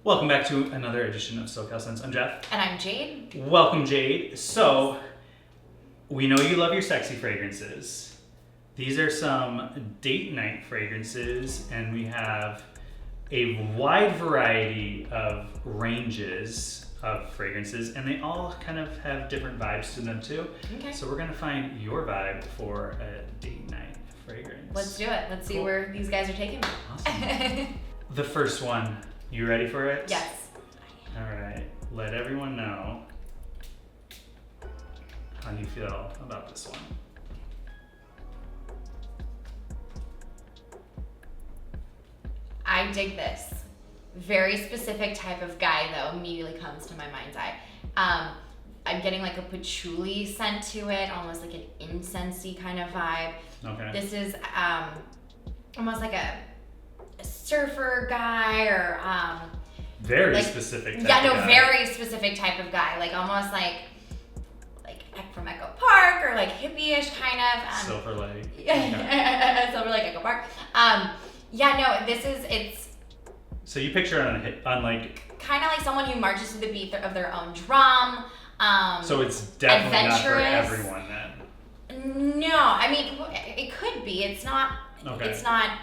Welcome back to another edition of SoCal Scents. I'm Jeff. And I'm Jade. Welcome, Jade. So, we know you love your sexy fragrances. These are some date night fragrances, and we have a wide variety of ranges of fragrances, and they all kind of have different vibes to them too. Okay. So we're going to find your vibe for a date night fragrance. Let's do it. Let's see where these guys are taking me. Awesome. The first one, you ready for it? Yes. All right. Let everyone know how you feel about this one. I dig this. Very specific type of guy, though, immediately comes to my mind's eye. I'm getting like a patchouli scent to it, almost like an incensey kind of vibe. Okay. This is almost like a surfer guy or Very like, specific type yeah, no, of guy. very specific type of guy. Like almost like from Echo Park or like hippie-ish kind of. Silver Lake. Yeah, Silver Lake, Echo Park. Yeah, no, it's So you picture on like. kind of like someone who marches to the beat of their own drum. So it's definitely not for adventurous. everyone then. No, I mean it could be. It's not. Okay. It's not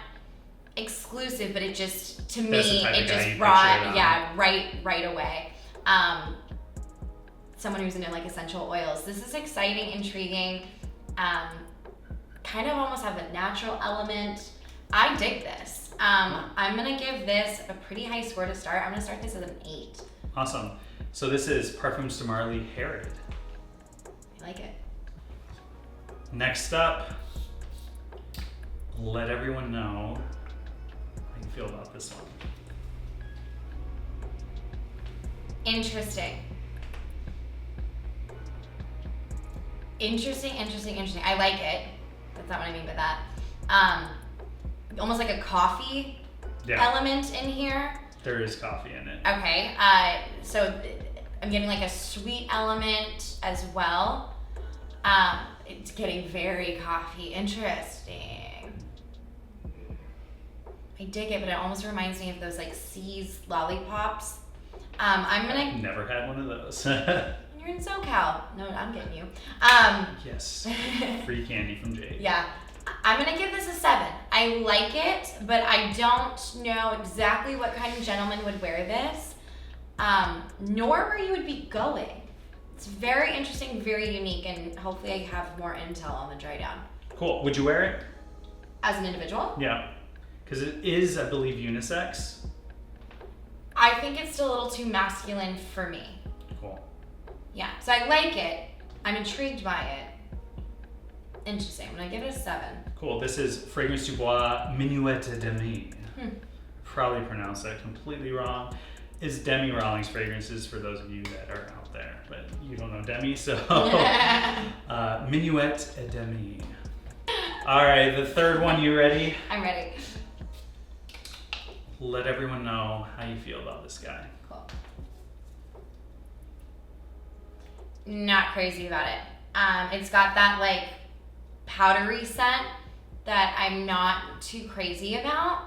exclusive, but it just to That's the me type of it guy just you brought picture it on. right away. Someone who's into like essential oils. This is exciting, intriguing. Kind of almost have a natural element. I dig this. I'm gonna give this a pretty high score to start. I'm gonna start this at an 8. Awesome. So this is Parfums de Marly Herod. I like it. Next up, let everyone know how you feel about this one. Interesting. I like it. That's not what I mean by that. Almost like a coffee element in here. There is coffee in it. Okay. So I'm getting like a sweet element as well. It's getting very coffee. Interesting. I dig it, but it almost reminds me of those like C's lollipops. I'm gonna. Never had one of those. You're in SoCal. No, I'm getting you. Yes. Free candy from Jade. Yeah. I'm gonna give this a 7. I like it, but I don't know exactly what kind of gentleman would wear this, nor where you would be going. It's very interesting, very unique, and hopefully I have more intel on the Drydown. Cool. Would you wear it? As an individual? Yeah. Because it is, I believe, unisex. I think it's still a little too masculine for me. Cool. Yeah, so I like it. I'm intrigued by it. Interesting. I'm gonna give it a 7. Cool. This is Fragrance du Bois Minuit Demi. Probably pronounced that completely wrong. It's Demi Rawlings fragrances for those of you that are out there, but you don't know Demi, so Minuit Demi. All right, the third one. You ready? I'm ready. Let everyone know how you feel about this guy. Cool. Not crazy about it. It's got that like powdery scent that I'm not too crazy about.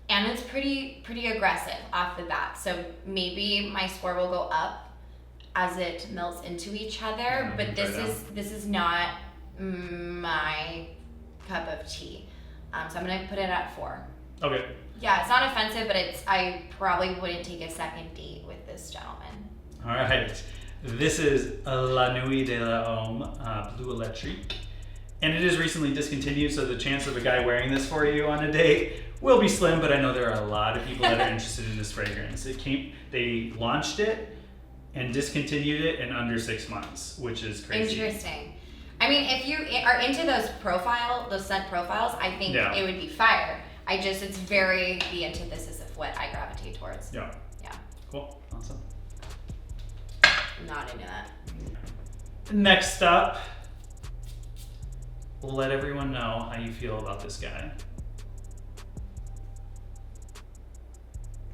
And it's pretty aggressive off the bat. So maybe my score will go up as it melts into each other. Yeah, but this is not my cup of tea. So I'm gonna put it at 4. Okay. Yeah, it's not offensive, but I probably wouldn't take a second date with this gentleman. All right. This is La Nuit de l'Homme Bleu Electrique. And it is recently discontinued, so the chance of a guy wearing this for you on a date will be slim, but I know there are a lot of people that are interested in this fragrance. They launched it and discontinued it in under 6 months, which is crazy. Interesting. I mean, if you are into those scent profiles, I think it would be fire. It's very the antithesis of what I gravitate towards. Yeah. Yeah. Cool. Awesome. Not into that. Next up, let everyone know how you feel about this guy.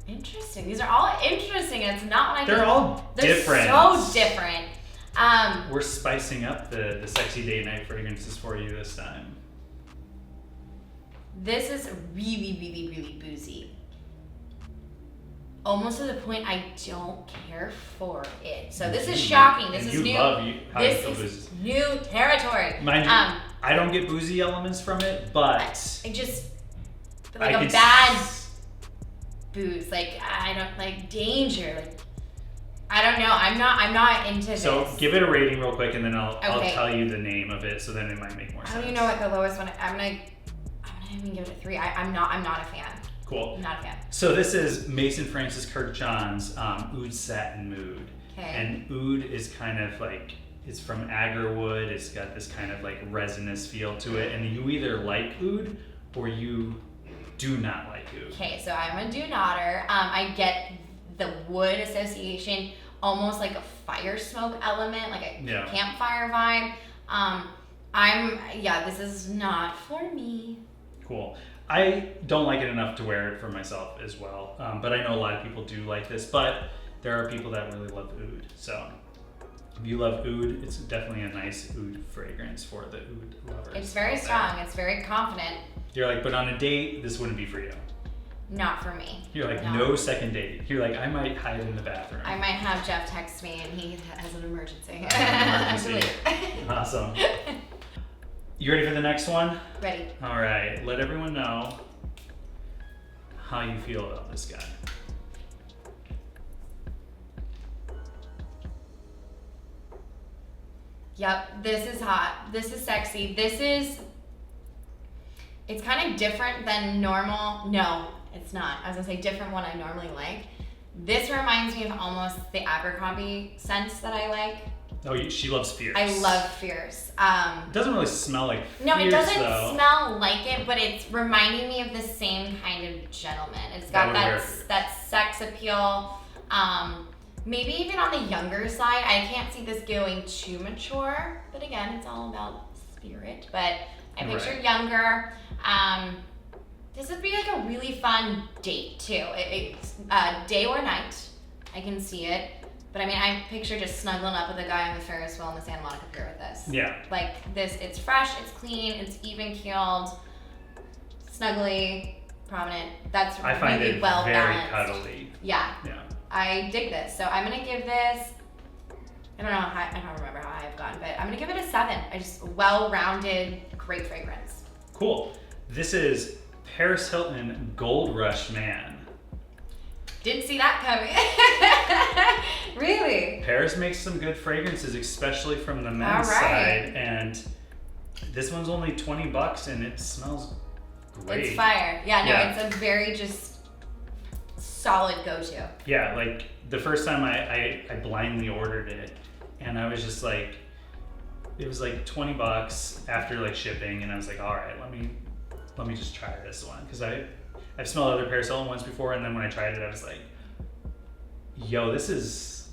Interesting. These are all interesting. It's not what I They're think. all different. They're so different. We're spicing up the sexy date night fragrances for you this time. This is really boozy. almost to the point I don't care for it. So this is shocking. This is new. This is new territory. Mind you, I don't get boozy elements from it, but I just like a bad booze. Like I don't like danger. Like I don't know. I'm not into this. So give it a rating real quick, and then I'll tell you the name of it. So then it might make more sense. I don't even know what the lowest one. I'm gonna even give it a 3. I'm not a fan. Cool. I'm not a fan. So this is Mason Francis Kirkjohn's Oud Satin Mood. Okay. And oud is kind of like, it's from agarwood. It's got this kind of like resinous feel to it. And you either like oud or you do not like oud. Okay, so I'm a do-notter. I get the wood association, almost like a fire smoke element, like a campfire vibe. This is not for me. Cool. I don't like it enough to wear it for myself as well, but I know a lot of people do like this, but there are people that really love oud. So if you love oud, it's definitely a nice oud fragrance for the oud lovers. It's very strong. It's very confident. You're like, but on a date, this wouldn't be for you. Not for me. You're like, no second date. You're like, I might hide in the bathroom. I might have Jeff text me and he has an emergency. Awesome. You ready for the next one? Ready. All right. Let everyone know how you feel about this guy. Yep, this is hot. This is sexy. It's kind of different than normal. No, it's not. I was gonna say different one I normally like. This reminds me of almost the Abercrombie scents that I like. Oh, she loves Fierce. I love Fierce. It doesn't really smell like Fierce, no, it doesn't though. smell like it, but it's reminding me of the same kind of gentleman. It's got that sex appeal. Maybe even on the younger side. I can't see this going too mature, but again, it's all about spirit. But I picture younger. This would be like a really fun date too. It's day or night. I can see it. But I mean, I picture just snuggling up with a guy on the Ferris wheel in the Santa Monica Pier with this. Yeah. Like this, it's fresh, it's clean, it's even keeled, snuggly, prominent. That's I find really it well very balanced. cuddly. Yeah. Yeah. I dig this. So I'm gonna give this, I don't remember how high I've gone, but I'm gonna give it a 7. I just well-rounded, great fragrance. Cool. This is Paris Hilton Gold Rush Man. Didn't see that coming. Really? Paris makes some good fragrances, especially from the men's side, and this one's only $20 and it smells great. It's fire. Yeah, it's a very just solid go-to. Yeah, like the first time I blindly ordered it, and I was just like, it was like $20 after like shipping, and I was like, all right, let me just try this one, because I've smelled other Paris Hilton ones before, and then when I tried it, I was like, yo, this is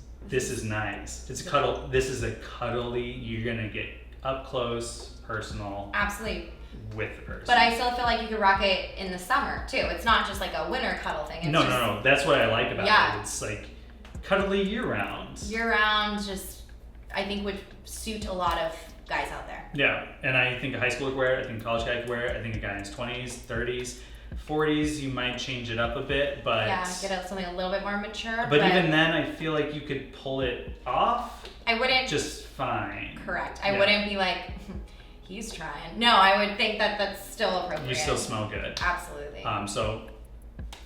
nice. This is a cuddly, you're gonna get up close, personal. Absolutely. With the person. But I still feel like you could rock it in the summer too. It's not just like a winter cuddle thing. It's no. That's what I like about it. It's like cuddly year round. Year round, just I think would suit a lot of guys out there. Yeah, and I think a high schooler could wear it. I think a college guy could wear it. I think a guy in his 20s, 30s, 40s, you might change it up a bit, but get out something a little bit more mature. But even then, I feel like you could pull it off. I wouldn't. Just fine. Correct. I wouldn't be like, he's trying. No, I would think that that's still appropriate. You still smell good. Absolutely. So,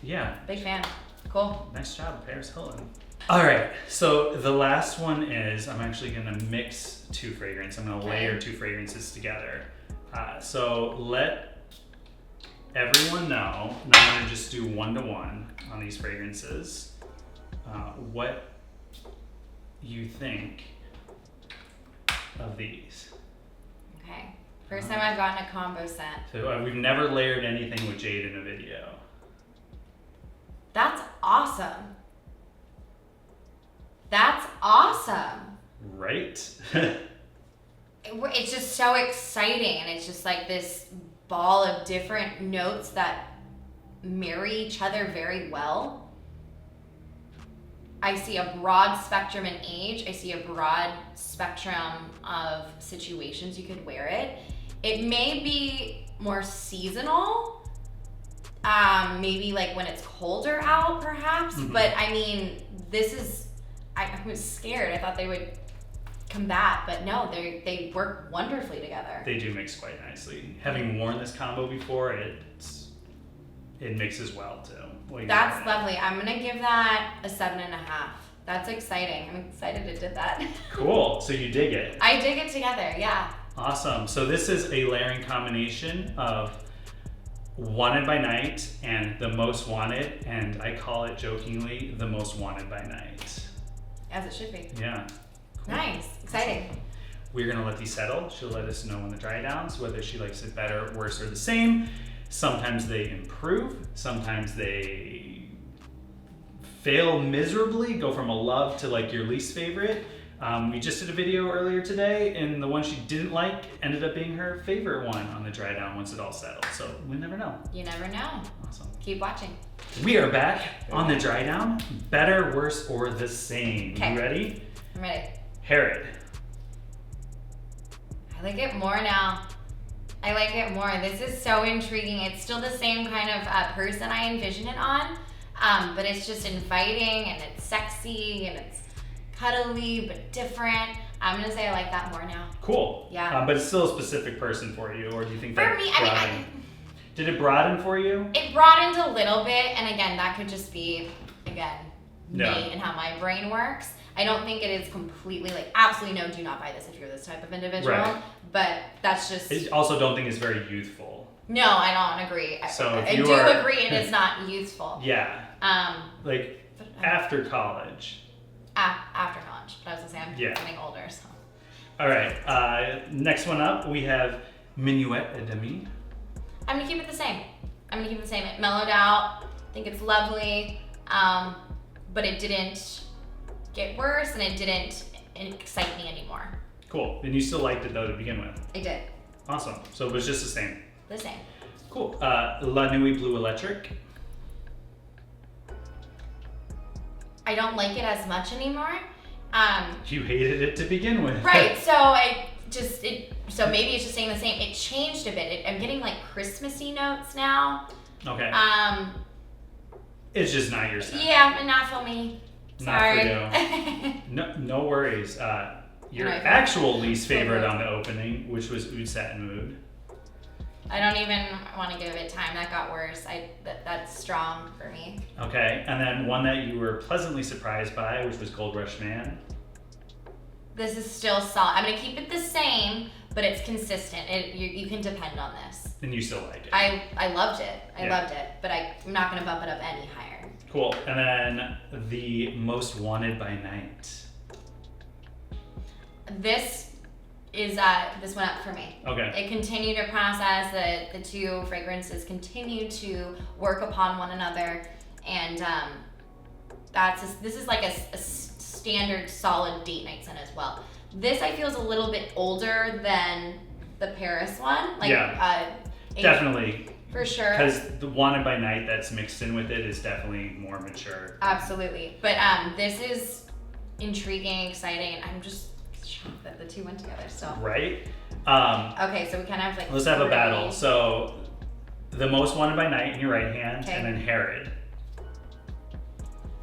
yeah. Big fan. Cool. Nice job, Paris Hilton. All right, so the last one is, I'm actually gonna mix 2 fragrances. I'm gonna layer 2 fragrances together. So let everyone know, and I'm gonna just do 1-to-1 on these fragrances, what you think of these. Okay. First time I've gotten a combo scent. So we've never layered anything with Jade in a video. That's awesome. That's awesome. Right? It's just so exciting, and it's just like this ball of different notes that marry each other very well. I see a broad spectrum in age. I see a broad spectrum of situations you could wear it. It may be more seasonal, Maybe like when it's colder out, perhaps. Mhm. But I mean, this is. I was scared. I thought they would combat, but no, they work wonderfully together. They do mix quite nicely. Having worn this combo before, it mixes well too. What do you That's think? lovely. I'm gonna give that a 7.5. That's exciting. I'm excited it did that. Cool. So you dig it. I dig it together. Yeah. Awesome. So this is a layering combination of Wanted by Night and The Most Wanted, and I call it jokingly The Most Wanted by Night. As it should be. Yeah. Cool. Nice. Exciting. We're gonna let these settle. She'll let us know in the dry downs whether she likes it better, worse, or the same. Sometimes they improve. Sometimes they fail miserably, go from a love to like your least favorite. We just did a video earlier today, and the one she didn't like ended up being her favorite one on the dry down once it all settled. So we never know. You never know. Awesome. Keep watching. We are back on the dry down. Better, worse, or the same. Okay. You ready? I'm ready. Herod. I like it more now. I like it more. This is so intriguing. It's still the same kind of person I envision it on, but it's just inviting and it's sexy and it's cuddly but different. I'm gonna say I like that more now. Cool. Yeah. But it's still a specific person for you, or do you think For that me, I mean, did it broaden for you? it broadened a little bit, and again, that could just be, again, Yeah. me and how my brain works. I don't think it is completely like, absolutely no, do not buy this if you're this type of individual. Right. But that's just. I also don't think it's very youthful. No, I don't agree. So I if you do are- agree it is not youthful. Yeah. Like But, after college. after college. But I was gonna say I'm Yeah. getting older, so. All right. Next one up, we have Minuit et Demi. I'm gonna keep it the same. It mellowed out. I think it's lovely. But it didn't get worse, and it didn't excite me anymore. Cool. And you still liked it though to begin with. I did. Awesome. So it was just the same. The same. Cool. La Nuit Bleu Electrique. I don't like it as much anymore. You hated it to begin with. Right, so so maybe it's just staying the same. It changed a bit. I'm getting like Christmassy notes now. Okay. It's just not your scent. Yeah, but not for me. Not Sorry. for you. No worries. Your Right. actual least favorite on the opening, which was Oud Satin Mood. I don't even want to give it time. That got worse. That's strong for me. Okay, and then one that you were pleasantly surprised by, which was Gold Rush Man. This is still solid. I'm gonna keep it the same, but it's consistent. You can depend on this. And you still liked it. I loved it. I Yeah. loved it, but I'm not gonna bump it up any higher. Cool. And then the Most Wanted by Night. This went up for me. Okay. It continued to process. The two fragrances continued to work upon one another, and this is like a standard solid date night scent as well. This I feel is a little bit older than the Paris one. Like, Yeah. Definitely. For sure. Because the Wanted by Night that's mixed in with it is definitely more mature. Absolutely. But this is intriguing, exciting, and I'm just shocked that the two went together still. Right? Okay, so we kind of have like. Let's have a three. battle. So, the Most Wanted by Night in your right hand, Okay. and then Herod.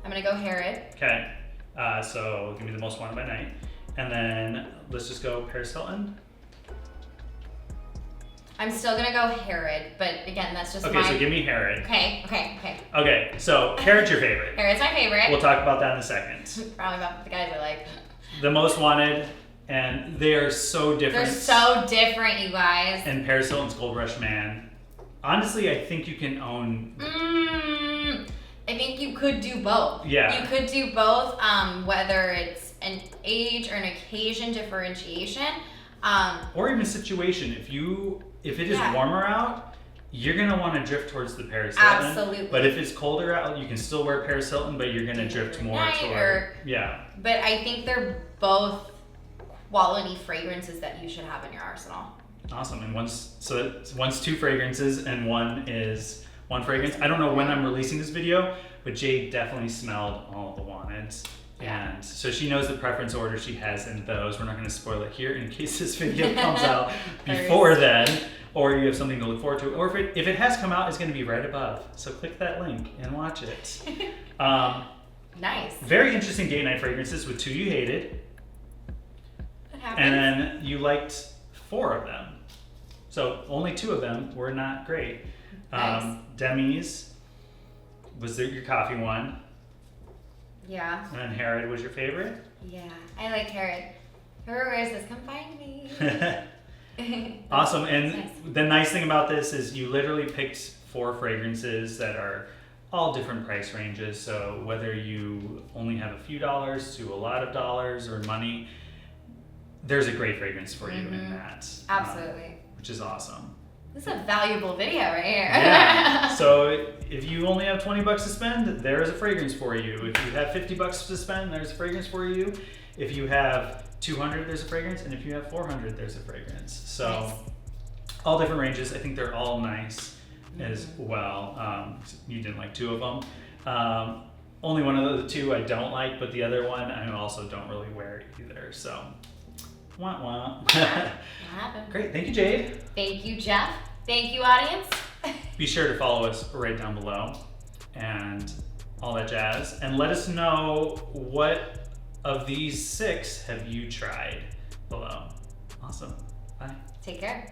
I'm gonna go Herod. Okay. So give me the Most Wanted by Night, and then let's just go Paris Hilton. I'm still gonna go Herod, but again, that's just Okay, so give me Herod. Okay. Okay, so Herod's your favorite. Herod's my favorite. We'll talk about that in a second. Probably about the guys I like. The Most Wanted, and they are so different. They're so different, you guys. And Paris Hilton's Gold Rush Man. Honestly, I think you can own. I think you could do both. Yeah. You could do both, whether it's an age or an occasion differentiation. Or even situation. If it is warmer out, you're gonna want to drift towards the Paris Hilton. Absolutely. But if it's colder out, you can still wear Paris Hilton, but you're gonna drift more toward. Yeah. But I think they're both quality fragrances that you should have in your arsenal. Awesome. And one's two fragrances and one is one fragrance. I don't know when I'm releasing this video, but Jade definitely smelled all of the Wanteds. And so she knows the preference order she has in those. We're not going to spoil it here in case this video comes out before then. or you have something to look forward to, or if it has come out, it's going to be right above. So click that link and watch it. Nice. Very interesting date night fragrances with 2 you hated. What happened? And then you liked 4 of them. So only 2 of them were not great. Nice. Demi's was your coffee one. Yeah. And then Herod was your favorite? Yeah. I like Herod. Whoever wears this, come find me. Awesome. And Nice. the nice thing about this is you literally picked 4 fragrances that are all different price ranges. So whether you only have a few dollars to a lot of dollars or money, there's a great fragrance for you in that. Absolutely. Which is awesome. This is a valuable video right here. Yeah. So if you only have 20 bucks to spend, there's a fragrance for you. If you have 50 bucks to spend, there's a fragrance for you. If you have 200, there's a fragrance, and if you have 400, there's a fragrance. So Nice. all different ranges. I think they're all nice as well. You didn't like 2 of them. Only one of the 2 I don't like, but the other one I also don't really wear either. So, wah wah. What happened? Great, thank you, Jade. Thank you, Jeff. Thank you, audience. Be sure to follow us right down below and all that jazz. And let us know what of these 6 have you tried below. Awesome. Bye. Take care.